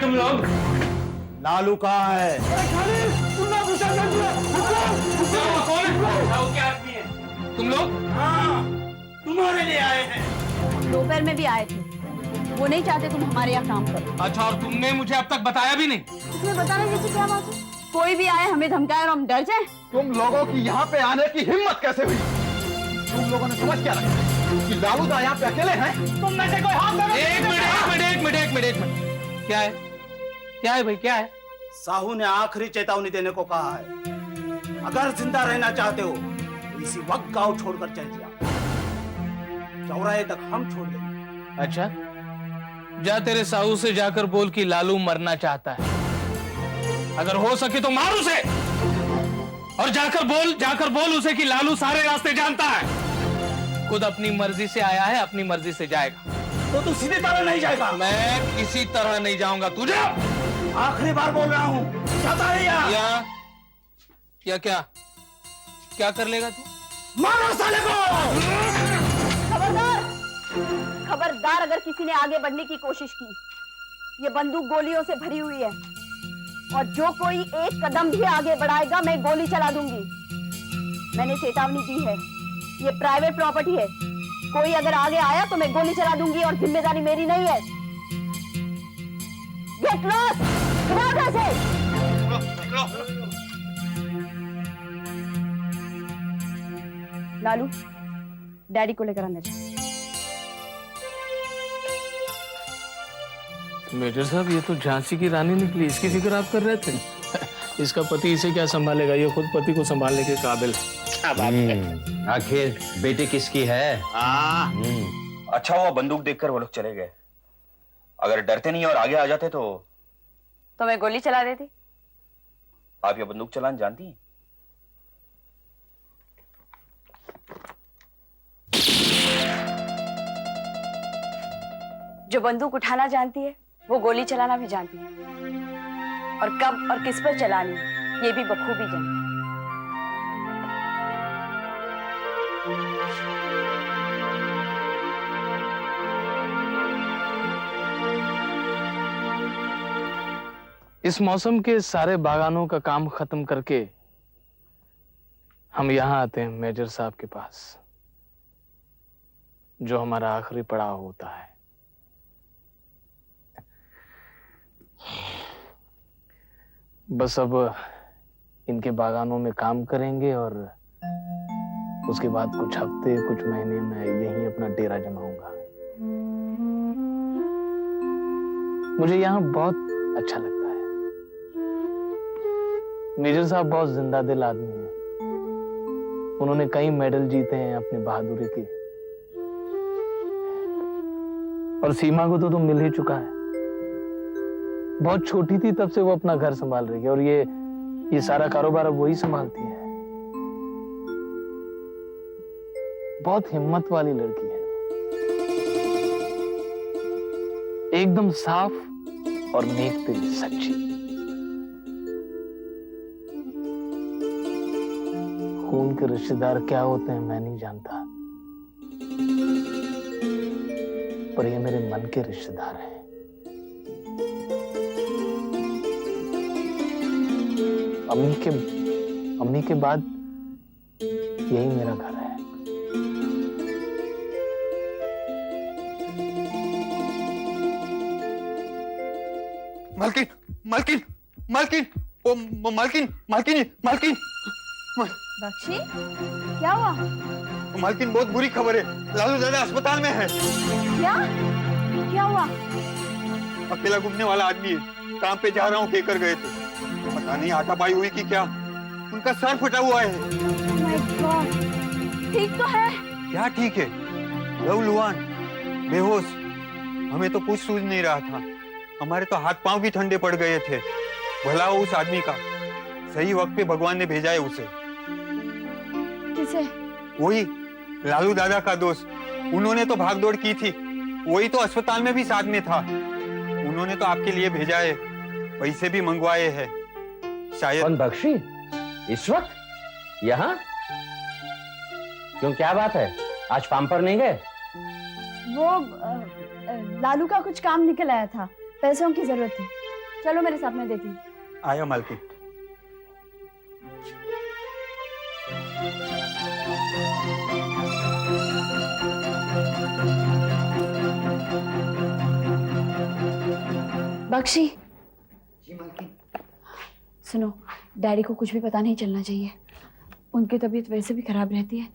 है तुम लोग? लालू कहाँ है? क्या आदमी है तुम लोग? हाँ, तुम्हारे लिए आए हैं। दोपहर में भी आए थे, वो नहीं चाहते तुम हमारे यहाँ काम करो। अच्छा, और तुमने मुझे अब तक बताया भी नहीं? इसमें बताने जैसी क्या बात है? कोई भी आए हमें धमकाए और हम डर जाए? तुम लोगों की यहाँ पे आने की हिम्मत कैसे हुई? तुम लोगों ने समझ क्या रखा कि लालू दा यहाँ पे अकेले हैं? तुम में से कोई हाथ धरो। एक मिनट। क्या है? क्या है भाई, क्या है? साहू ने आखिरी चेतावनी देने को कहा है। अगर जिंदा रहना चाहते हो तो इसी वक्त गांव छोड़कर चल जाओ। चौराहे तक हम छोड़ देंगे। अच्छा, जा तेरे साहू से जाकर बोल कि लालू मरना चाहता है। अगर हो सके तो मार उसे, और जाकर बोल उसे कि लालू सारे रास्ते जानता है, खुद अपनी मर्जी से आया है, अपनी मर्जी से जाएगा। तो तू सीधी तरह नहीं जाएगा? मैं किसी तरह नहीं जाऊंगा। तू जा। आखिरी बार बोल रहा हूँ, जाता है या क्या कर लेगा तू? मारो साले को। खबरदार, खबरदार, अगर किसी ने आगे बढ़ने की कोशिश की, ये बंदूक गोलियों से भरी हुई है, और जो कोई एक कदम भी आगे बढ़ाएगा मैं गोली चला दूंगी। मैंने चेतावनी दी है, ये प्राइवेट प्रॉपर्टी है, कोई अगर आगे आया तो मैं गोली चला दूंगी, और जिम्मेदारी मेरी नहीं है। गेट लॉस्ट, भाग से। लालू, डैडी को लेकर अंदर जा। मेजर साहब, ये तो झांसी की रानी निकली, इसकी फिक्र आप कर रहे थे? इसका पति इसे क्या संभालेगा, ये खुद पति को संभालने के काबिल है। क्या बात है? आखिर बेटी किसकी है? अच्छा हुआ बंदूक देखकर वो लोग चले गए। अगर डरते नहीं और आगे आ जाते तो मैं गोली चला देती। आप ये बंदूक चलाना जानती हैं? जो बंदूक उठाना जानती है वो गोली चलाना भी जानती है, और कब और किस पर चलानी है ये भी बखूबी जानती है। इस मौसम के सारे बागानों का काम खत्म करके हम यहां आते हैं मेजर साहब के पास, जो हमारा आखिरी पड़ाव होता है। बस अब इनके बागानों में काम करेंगे और उसके बाद कुछ हफ्ते कुछ महीने में यहीं अपना डेरा जमाऊंगा। मुझे यहाँ बहुत अच्छा लगता है। मेजर साहब बहुत जिंदा दिल आदमी हैं। उन्होंने कई मेडल जीते हैं अपनी बहादुरी के, और सीमा को तो मिल ही चुका है। बहुत छोटी थी तब से वो अपना घर संभाल रही है, और ये सारा कारोबार अब वही संभालती है। बहुत हिम्मत वाली लड़की है, एकदम साफ और नेक दिल, सच्ची। खून के रिश्तेदार क्या होते हैं मैं नहीं जानता, पर ये मेरे मन के रिश्तेदार हैं। अम्मी के बाद यही मेरा घर है। मालकिन, मालकिन, मालकिन, ओ मालकिन, मालकिन, मालकिन। बख्शी, क्या हुआ? मालकिन, बहुत बुरी खबर है, लालू दादा अस्पताल में है। क्या? क्या हुआ? अकेला घूमने वाला आदमी है, काम पे जा रहा हूँ कहकर गए थे, पता नहीं हाथापाई हुई कि क्या, उनका सर फटा हुआ है। My God, ठीक तो है? क्या ठीक है? लहूलुहान, बेहोश, हमें तो कुछ सूझ नहीं रहा था। हमारे तो हाथ पांव भी ठंडे पड़ गए थे। भला हो उस आदमी का, सही वक्त पे भगवान ने भेजा है उसे। किसे? वही लालू दादा का दोस्त, उन्होंने तो भागदौड़ की थी, वही तो अस्पताल में भी साथ में था। उन्होंने तो आपके लिए भेजा है, पैसे भी मंगवाए हैं शायद। कौन? बख्शी? इस वक्त यहाँ? क्यों, क्या बात है? आज फार्म पर नहीं गए? वो लालू का कुछ काम निकल आया था, पैसों की जरूरत थी। चलो मेरे साथ में देती हूँ। आया मालकिन। बख्शी, सुनो, डैडी को कुछ भी पता नहीं चलना चाहिए। उनकी तबीयत वैसे भी खराब रहती है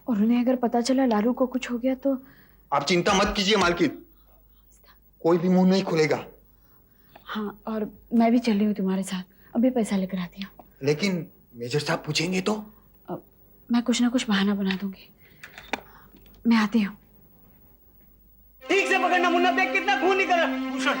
और उन्हें अगर पता चला लालू को कुछ हो गया तो। आप चिंता मत कीजिए मालकिन, कोई भी मुंह नहीं खुलेगा। हाँ, और मैं भी चल रही हूँ तुम्हारे साथ, अभी पैसा लेकर आती हूँ। लेकिन मेजर साहब पूछेंगे तो? मैं कुछ ना कुछ बहाना बना दूंगी। मैं आती हूँ। ठीक से पकड़ना मुन्ना, देख कितना खून निकल रहा है। भूषण,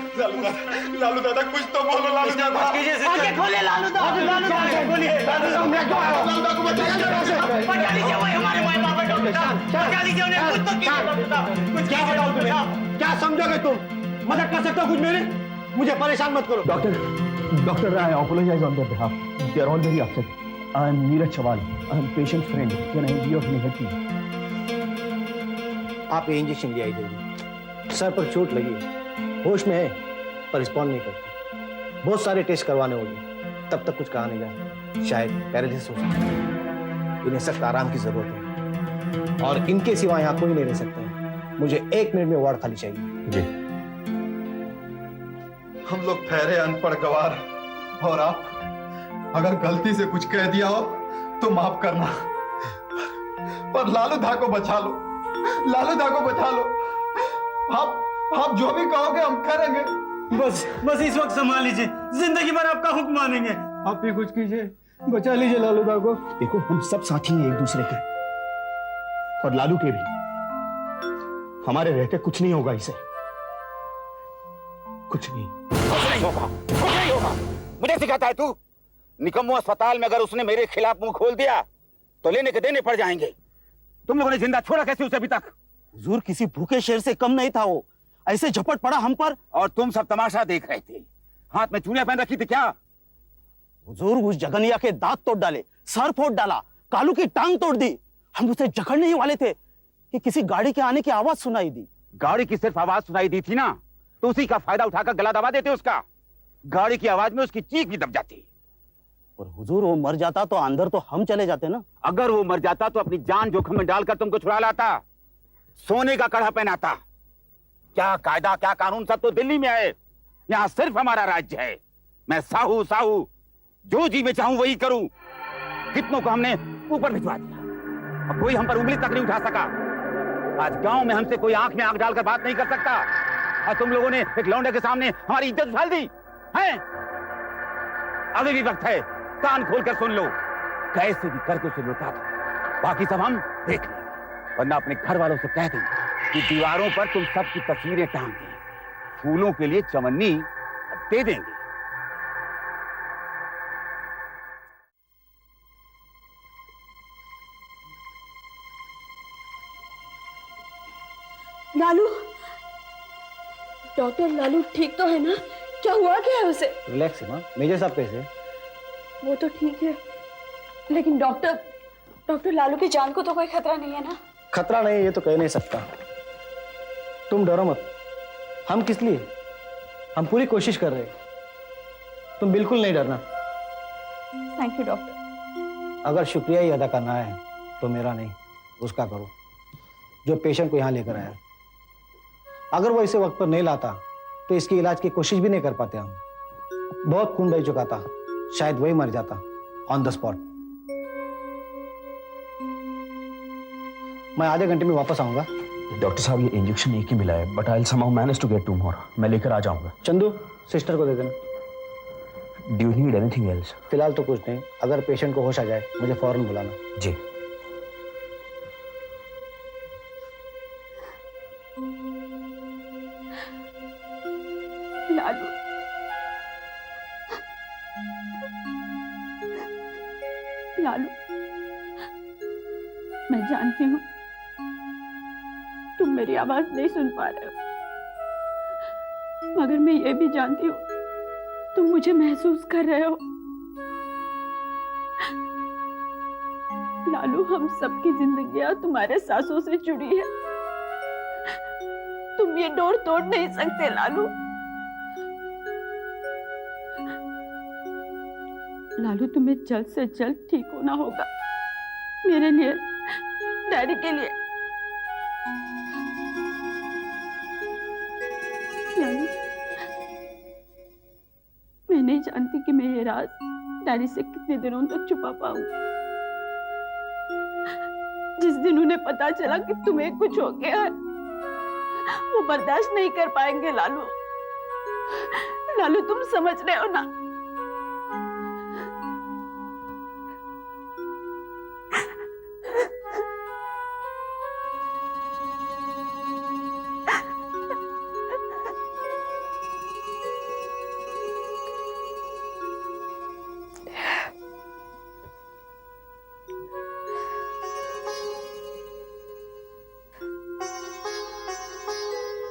लालू दादा कुछ तो बोलो। लालू दादा आगे खोले लालू दादा, लालू दादा खोलिए। लालू दादा मैं क्यों आया? लालू दादा को बचा लीजिए, वो हमारे माय बाप है डॉक्टर साहब, बचा लीजिए उन्हें। कुछ तो कीजिए डॉक्टर साहब, कुछ क्या बताऊं तुम्हें? क्या समझोगे तुम? मदद कर सकते हो कुछ मेरी? मुझे परेशान मत करो। Doctor, I apologize on their behalf. They are all very upset. I am Neeraj Chawal. I am patient's friend. Can I be of any help to you? आप ये इंजेक्शन ले आई जल्दी। सर पर चोट लगी है, होश में है पर रिस्पॉन्ड नहीं करती। बहुत सारे टेस्ट करवाने होंगे, तब तक कुछ कहा नहीं जा, शायद पैरालिसिस हो सकता है। इन्हें सख्त आराम की जरूरत है और इनके सिवा यहाँ कोई नहीं रह सकता है। मुझे 1 मिनट में वार्ड खाली चाहिए। जी। हम लोग ठहरे अनपढ़ गवार, और आप अगर गलती से कुछ कह दिया हो तो माफ करना, पर लालू दा को बचा लो, लालू दा को बचा लो। आप जो भी कहोगे हम करेंगे। बस इस वक्त संभाल लीजिए, जिंदगी भर आपका हुक्म मानेंगे। आप भी कुछ कीजिए, बचा लीजिए लालू दा को। देखो, हम सब साथी हैं एक दूसरे के, और लालू के भी। हमारे रहते कुछ नहीं होगा इसे, कुछ नहीं। मुझे सिखाता है तू? निकम्मो अस्पताल में अगर उसने मेरे खिलाफ मुंह खोल दिया तो लेने के देने पड़ जाएंगे। तुम लोगों ने जिंदा छोड़ा कैसे उसे अभी तक? हुजूर, किसी भूखे शेर से कम नहीं था वो, ऐसे झपट पड़ा हम पर। और तुम सब तमाशा देख रहे थे। हाथ में चूड़ियां पहन रखी थी क्या? हुजूर, उस जगनिया के दांत तोड़ डाले, सर फोड़ डाला, कालू की टांग तोड़ दी। हम उसे जकड़ने ही वाले थे कि किसी गाड़ी के आने की आवाज सुनाई दी। गाड़ी की सिर्फ आवाज सुनाई दी थी ना, तो उसी का फायदा उठाकर गला दबा देते उसका। गाड़ी की आवाज में उसकी चीख भी दब जाती। और हुजूर, वो मर जाता तो अंदर तो हम चले जाते ना। अगर वो मर जाता तो अपनी जान जोखिम में डालकर तुमको छुड़ा लाता, सोने का कड़ा पहनाता। क्या कायदा क्या कानून सब तो दिल्ली में है, यहाँ सिर्फ हमारा राज्य है। मैं साहू जो जी में चाहूं वही करूं। कितनों को हमने ऊपर भिजवा दिया और कोई हम पर उंगली तक नहीं उठा सका। आज गांव में हमसे कोई आंख में आंख डालकर बात नहीं कर सकता, और तुम लोगों ने एक लौंडे के सामने हमारी इज्जत उछाल दी है। अभी भी वक्त है, कान खोलकर सुन लो। कैसे भी करके उसे लौटा दो, बाकी सब हम देख लेंगे। वरना अपने घर वालों से कह देंगे कि दीवारों पर तुम सबकी तस्वीरें टांग दें, फूलों के लिए चवन्नी दे देंगे। लालू, डॉक्टर, लालू ठीक तो है ना? क्या हुआ क्या है उसे? रिलैक्स है माँ। मेजर साहब कैसे? वो तो ठीक है, लेकिन डॉक्टर लालू की जान को तो कोई खतरा नहीं है ना? खतरा नहीं, ये तो कह नहीं सकता। तुम डरो मत, हम किस लिए? हम पूरी कोशिश कर रहे हैं, तुम बिल्कुल नहीं डरना। Thank you doctor. अगर शुक्रिया ही अदा करना है तो मेरा नहीं, उसका करो जो पेशेंट को यहाँ लेकर आया। अगर वो इसे वक्त पर नहीं लाता तो इसके इलाज की कोशिश भी नहीं कर पाते हम। बहुत खून बह चुका था, शायद वही मर जाता ऑन द स्पॉट। मैं आधे घंटे में वापस आऊंगा। डॉक्टर साहब, ये इंजेक्शन एक ही मिला है, but I will somehow manage to get 2 more. मैं लेकर आ जाऊंगा। चंदू, सिस्टर को दे देना। Do you need anything else? फिलहाल तो कुछ नहीं, अगर पेशेंट को होश आ जाए मुझे फौरन बुलाना। जी। लालू, लालू, मैं जानती हूँ तुम मेरी आवाज नहीं सुन पा रहे हो, मगर मैं ये भी जानती हूँ तुम मुझे महसूस कर रहे हो। लालू, हम सबकी जिंदगियां तुम्हारे सांसों से जुड़ी है। तुम ये डोर तोड़ नहीं सकते लालू। लालू, तुम्हें जल्द से जल्द ठीक होना होगा, मेरे लिए, डैडी के लिए। लालू, मैं नहीं जानती कि मैं ये राज डैडी से कितने दिनों तक छुपा पाऊं। जिस दिन उन्हें पता चला कि तुम्हें कुछ हो गया है, वो बर्दाश्त नहीं कर पाएंगे। लालू, लालू, तुम समझ रहे हो ना?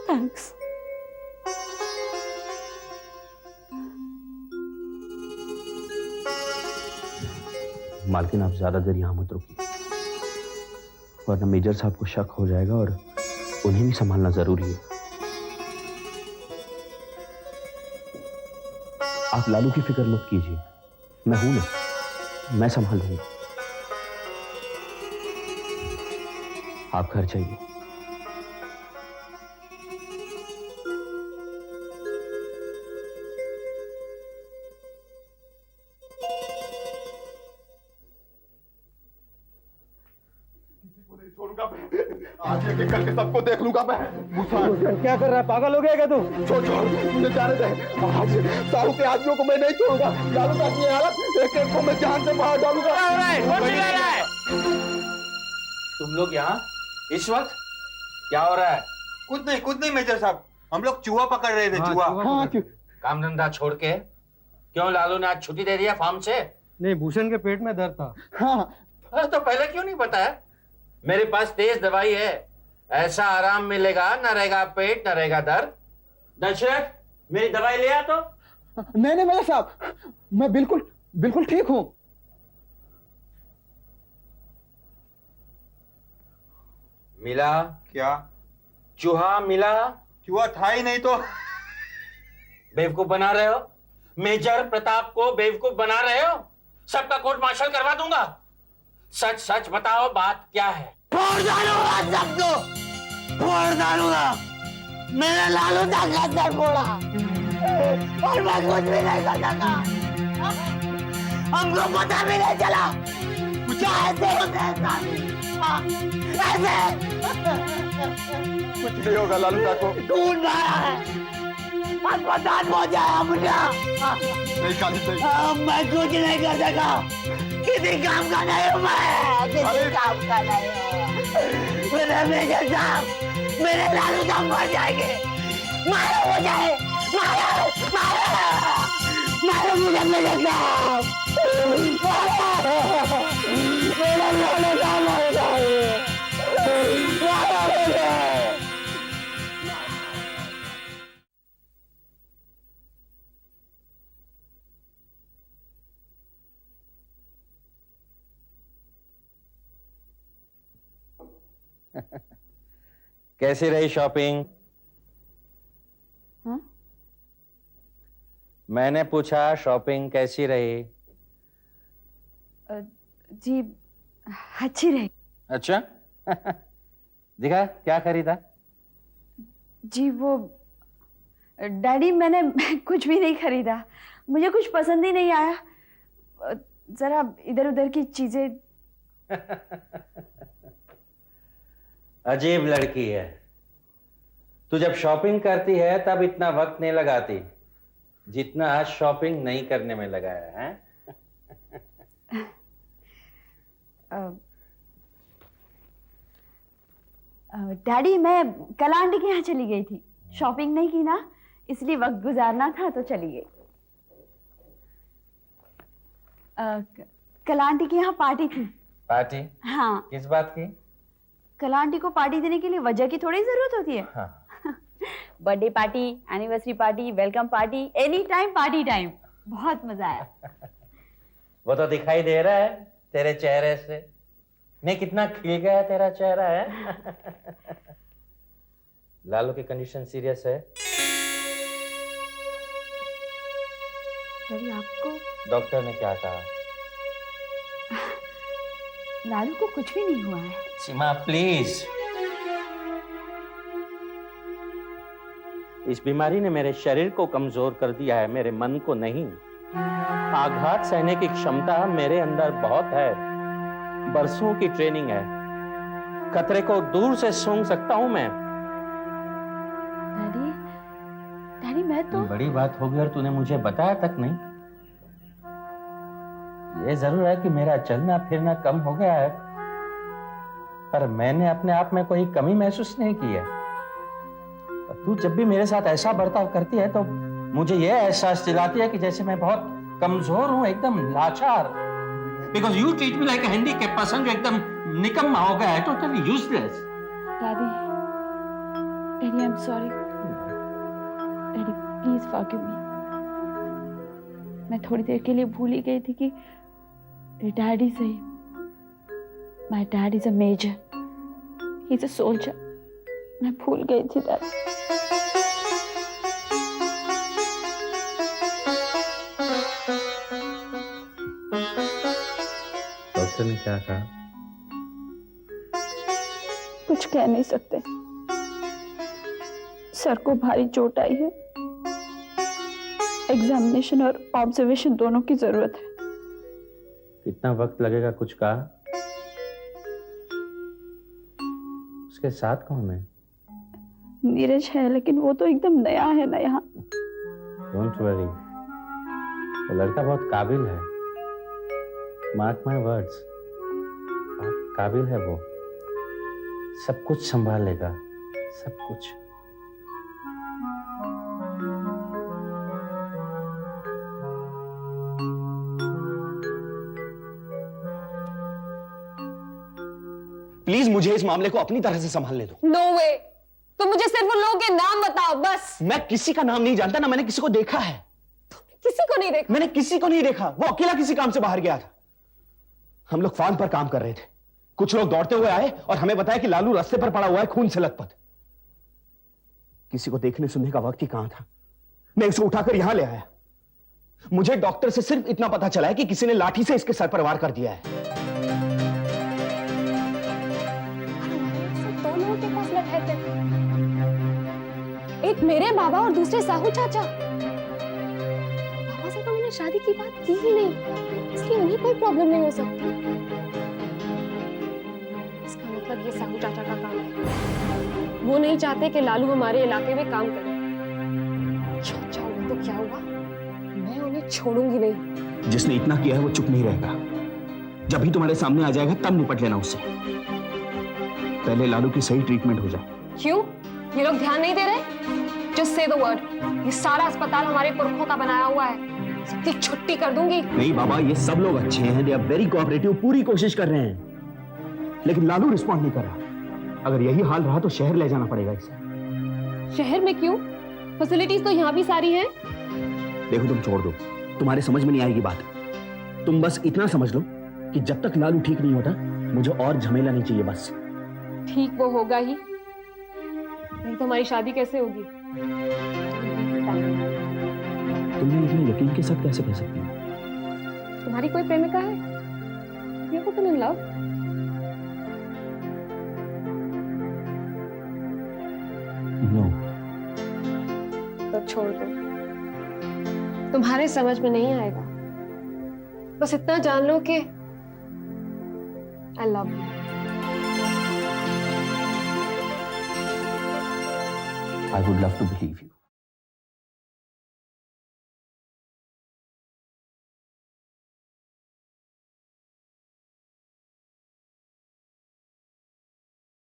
थैंक्स। मालकिन, आप ज्यादा देर यहां मत रुकिए, वरना मेजर साहब को शक हो जाएगा और उन्हें भी संभालना जरूरी है। आप लालू की फिक्र मत कीजिए, मैं हूं ना, मैं संभाल लूंगा। आप घर जाइए। छोड़ूंगा मैं, आज एक एक करके सबको देख लूंगा मैं। भूषण, क्या कर रहा है? पागल हो गया क्या तू? छोड़ मुझे जाने दे। आज साहू के आदमियों को मैं नहीं छोड़ूंगा। लालू का ये हालत, एक एक को मैं जान से बाहर डालूंगा। तुम लोग यहाँ इस वक्त? क्या हो रहा है? कुछ नहीं मेजर साहब, हम लोग चूहा पकड़ रहे थे। चूहा। हाँ, काम धंधा छोड़ के क्यों लालू ने आज छुट्टी दे दिया फार्म से? नहीं, भूषण के पेट में दर्द था। हाँ, अरे तो पहले क्यों नहीं बताया? मेरे पास तेज दवाई है, ऐसा आराम मिलेगा, न रहेगा पेट न रहेगा दर्द। दशरथ, मेरी दवाई ले आ तो। नहीं मेजर साहब, मैं बिल्कुल ठीक हूँ। मिला? क्या? चूहा मिला? चूहा था ही नहीं तो। बेवकूफ बना रहे हो? मेजर प्रताप को बेवकूफ बना रहे हो? सबका कोर्ट मार्शल करवा दूंगा। सच सच बताओ, बात क्या है? फोड़ डालूंगा सबको, फोड़ डालूंगा। मेरे लालू का गद्दर फोड़ा और मैं कुछ भी नहीं कर सका। हमको पता भी नहीं चला ऐसे कुछ नहीं होगा लालू दा को। खून मारा है, अस्पताल पहुंचाया मुझे। नहीं काली सही। मैं कुछ नहीं कर सका, किसी काम का नहीं हूँ मैं, किसी काम का नहीं हूँ। मेरे मेजर साहब, मेरे लालू साहब मर जाएंगे। मारो मुझे, मारो मुझे मेजर साहब, मेरे लालू साहब मर जाएंगे। मारो मुझे। कैसी रही शॉपिंग? हाँ? मैंने पूछा शॉपिंग कैसी रही? जी, अच्छी रही। अच्छा। दिखा क्या खरीदा? जी वो डैडी, मैंने कुछ भी नहीं खरीदा, मुझे कुछ पसंद ही नहीं आया। जरा इधर उधर की चीजें। अजीब लड़की है तू। जब शॉपिंग करती है तब इतना वक्त नहीं लगाती जितना आज शॉपिंग नहीं करने में लगाया है। डैडी, मैं कल आंटी के यहाँ चली गई थी, शॉपिंग नहीं की ना, इसलिए वक्त गुजारना था तो चली गई। कल आंटी के यहाँ पार्टी थी। पार्टी? हाँ। किस बात की? कल आंटी को पार्टी देने के लिए वजह की थोड़ी जरूरत होती है। हाँ। Birthday party, anniversary party, welcome party, any time party time. बहुत मजा आया। वो तो दिखाई दे रहा है तेरे चेहरे से। नहीं, कितना खिल गया तेरा चेहरा है। लालू की कंडीशन सीरियस है। डैडी आपको डॉक्टर ने क्या कहा? लालू को कुछ भी नहीं हुआ है। सीमा प्लीज, इस बीमारी ने मेरे शरीर को कमजोर कर दिया है, मेरे मन को नहीं। आघात सहने की क्षमता मेरे अंदर बहुत है, बरसों की ट्रेनिंग है, खतरे को दूर से सूंघ सकता हूं मैं। डैडी डैडी मैं तो बड़ी बात होगी और तूने मुझे बताया तक नहीं। ये जरूर है कि मेरा चलना फिरना कम हो गया है, पर मैंने अपने आप में कोई कमी महसूस नहीं की है। तू जब भी मेरे साथ ऐसा बर्ताव करती है तो मुझे यह एहसास दिलाती है कि जैसे मैं बहुत कमजोर हूं, एकदम लाचार। Because you treat me like a handicapped person जो एकदम निकम्मा हो गया है, totally useless. Daddy daddy I am sorry. Daddy please forgive me. मैं थोड़ी देर के लिए भूल ही गई थी कि डैडी से my dad is a major, he is a soldier. मैं भूल गई थी डैडी। डॉक्टर ने क्या कहा? कुछ कह नहीं सकते, सर को भारी चोट आई है, एग्जामिनेशन और ऑब्जर्वेशन दोनों की जरूरत है। कितना वक्त लगेगा कुछ कहा? उसके साथ कौन है? नीरज है, लेकिन वो तो एकदम नया है ना यहाँ। डोंट वरी, वो लड़का बहुत काबिल है, मार्क माय वर्ड्स, बहुत काबिल है वो, सब कुछ संभाल लेगा, सब कुछ। प्लीज मुझे इस मामले को अपनी तरह से संभालने दो। नो वे, तुम मुझे सिर्फ उन लोगों के नाम बताओ बस। मैं किसी का नाम नहीं जानता, ना मैंने किसी को देखा है। किसी को नहीं देखा? मैंने किसी को नहीं देखा, वो अकेला किसी काम से बाहर गया था। हम लोग फार्म पर काम कर रहे थे, कुछ लोग दौड़ते हुए आए और हमें बताया कि लालू रास्ते पर पड़ा हुआ है, खून से लथपथ। किसी को देखने सुनने का वक्त ही कहां था। मैं उसे उठाकर यहां ले आया। मुझे डॉक्टर से सिर्फ इतना पता चला है कि किसी ने लाठी से इसके सर पर वार कर दिया है। दो लोगों के पास लगे थे, एक मेरे बाबा और दूसरे साहू चाचा। बाबा से तो मैंने शादी की बात की ही नहीं, इसलिए उन्हें कोई प्रॉब्लम नहीं हो सकती। इसका मतलब ये साहू चाचा का काम है। वो नहीं चाहते कि लालू हमारे इलाके में काम करे। चाचा हुआ तो क्या हुआ, मैं उन्हें छोड़ूंगी नहीं। जिसने इतना किया है वो चुप नहीं रहेगा। जब भी तुम्हारे सामने आ जाएगा तब निपट लेना उससे। पहले लालू की सही ट्रीटमेंट हो जाए। क्यों? ये लोग ध्यान नहीं दे रहे? Just say the word. ये सारा अस्पताल हमारे पुरखों का बनाया हुआ है, सबकी छुट्टी कर दूंगी। नहीं बाबा, ये सब लोग अच्छे हैं, दे आर वेरी कोऑपरेटिव, पूरी कोशिश कर रहे हैं, लेकिन लालू रिस्पॉन्ड नहीं कर रहा। अगर यही हाल रहा तो शहर ले जाना पड़ेगा इसे। शहर में क्यों? फैसिलिटीज तो यहाँ भी सारी हैं। देखो तुम छोड़ दो, तुम्हारे समझ में नहीं आएगी बात। तुम बस इतना समझ लो कि जब तक लालू ठीक नहीं होता मुझे और झमेला नहीं चाहिए बस। ठीक वो होगा ही, नहीं तो हमारी शादी कैसे होगी? तुमने इतने यकीन के साथ कैसे कह सकती हो? तुम्हारी कोई प्रेमिका है? You have been in love? No. तो छोड़ दो, तुम्हारे समझ में नहीं आएगा। बस इतना जान लो कि I love you. I would love to believe you.